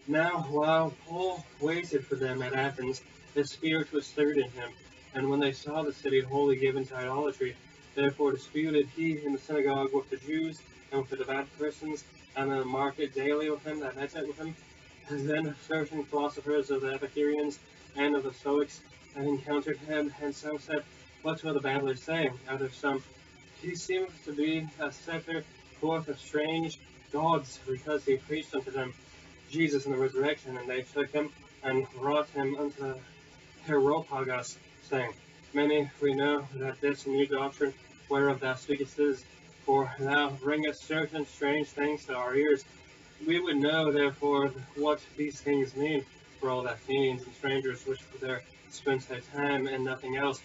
Now, while Paul waited for them at Athens, the Spirit was stirred in him, and when they saw the city wholly given to idolatry, therefore disputed he in the synagogue with the Jews and with the devout persons, and in the market daily with them that met with him. And then certain philosophers of the Epicureans and of the Stoics had encountered him, and some said, what will the babblers say? Others some, he seems to be a setter forth of strange gods, because he preached unto them Jesus in the resurrection, and they took him and brought him unto the Areopagus, saying, many we know that this new doctrine whereof thou speakest is, for thou bringest certain strange things to our ears. We would know therefore what these things mean, for all that Athenians and strangers which were there spent their time and nothing else,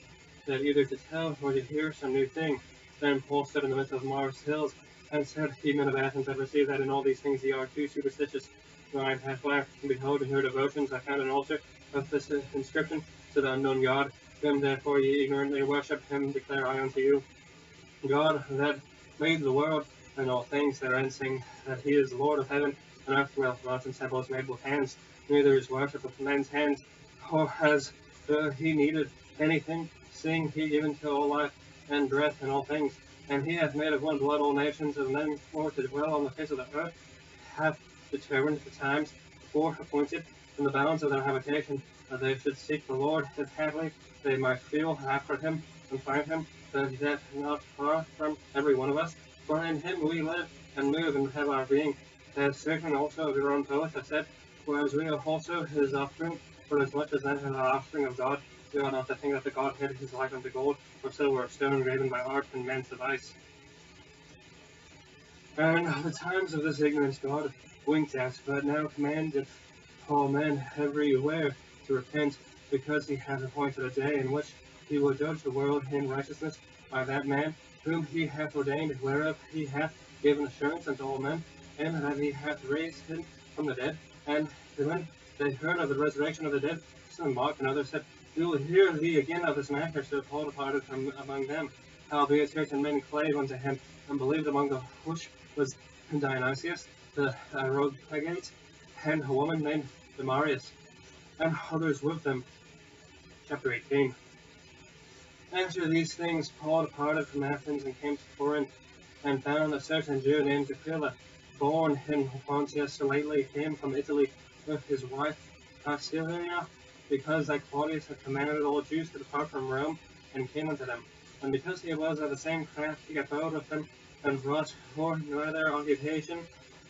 that either to tell or to hear some new thing. Then Paul stood in the midst of Mars hills, and said, ye men of Athens, I perceive that in all these things ye are too superstitious. Mine hath laughed, and behold, in your devotions I found an altar of this inscription to the unknown God. Him therefore ye ignorantly worship, him declare I unto you. God that made the world and all things therein, saying that he is the Lord of heaven and earth, dwelleth not in temples made with hands, neither is worship of men's hands, or has he needed anything, seeing he given to all life and breath and all things. And he hath made of one blood all nations of men for to dwell on the face of the earth, hath determined the times before appointed and the bounds of their habitation, that they should seek the Lord, if haply they might feel after him and find him, that he is not far from every one of us. For in him we live and move and have our being. As certain also of your own poets have said, whereas we are also his offspring, for as much as then are the offspring of God, we ought not to think that the Godhead is like unto gold, or silver, or stone, graven by art and man's device. And the times of this ignorance God winked at, but now commandeth all men everywhere to repent, because he hath appointed a day in which he will judge the world in righteousness by that man whom he hath ordained, whereof he hath given assurance unto all men, and that he hath raised him from the dead. And when they heard of the resurrection of the dead, some mocked, and others said, we will hear thee again of this matter. So Paul departed from among them. Howbeit certain men clave unto him, and believed, among the which was Dionysius the Areopagite, and a woman named Demarius, and others with them. Chapter 18. After these things Paul departed from Athens and came to Corinth, and found a certain Jew named Aquila, born in Pontus, lately came from Italy with his wife Basilia, because that Claudius had commanded all Jews to depart from Rome, and came unto them. And because he was of the same craft, he got hold of them, and brought for neither occupation.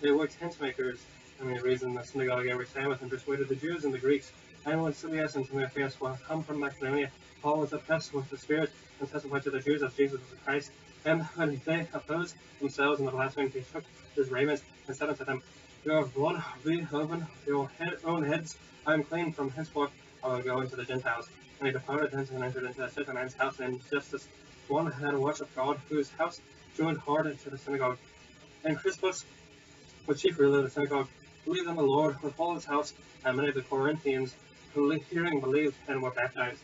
They were tent makers, and they reasoned in the synagogue every Sabbath, and persuaded the Jews and the Greeks. And when Silius and Timotheus were come from Macedonia, Paul was oppressed with the Spirit, and testified to the Jews that Jesus was the Christ. And when they opposed themselves in the blasphemy, he shook his raiment, and said unto them, your blood be open your own heads. I am clean from henceforth. I will go into the Gentiles. And he departed thence and entered into a certain man's house named Justus, one that had worshipped God, whose house joined hard into the synagogue. And Crispus, the chief ruler of the synagogue, believed in the Lord with all his house, and many of the Corinthians, who hearing believed and were baptized.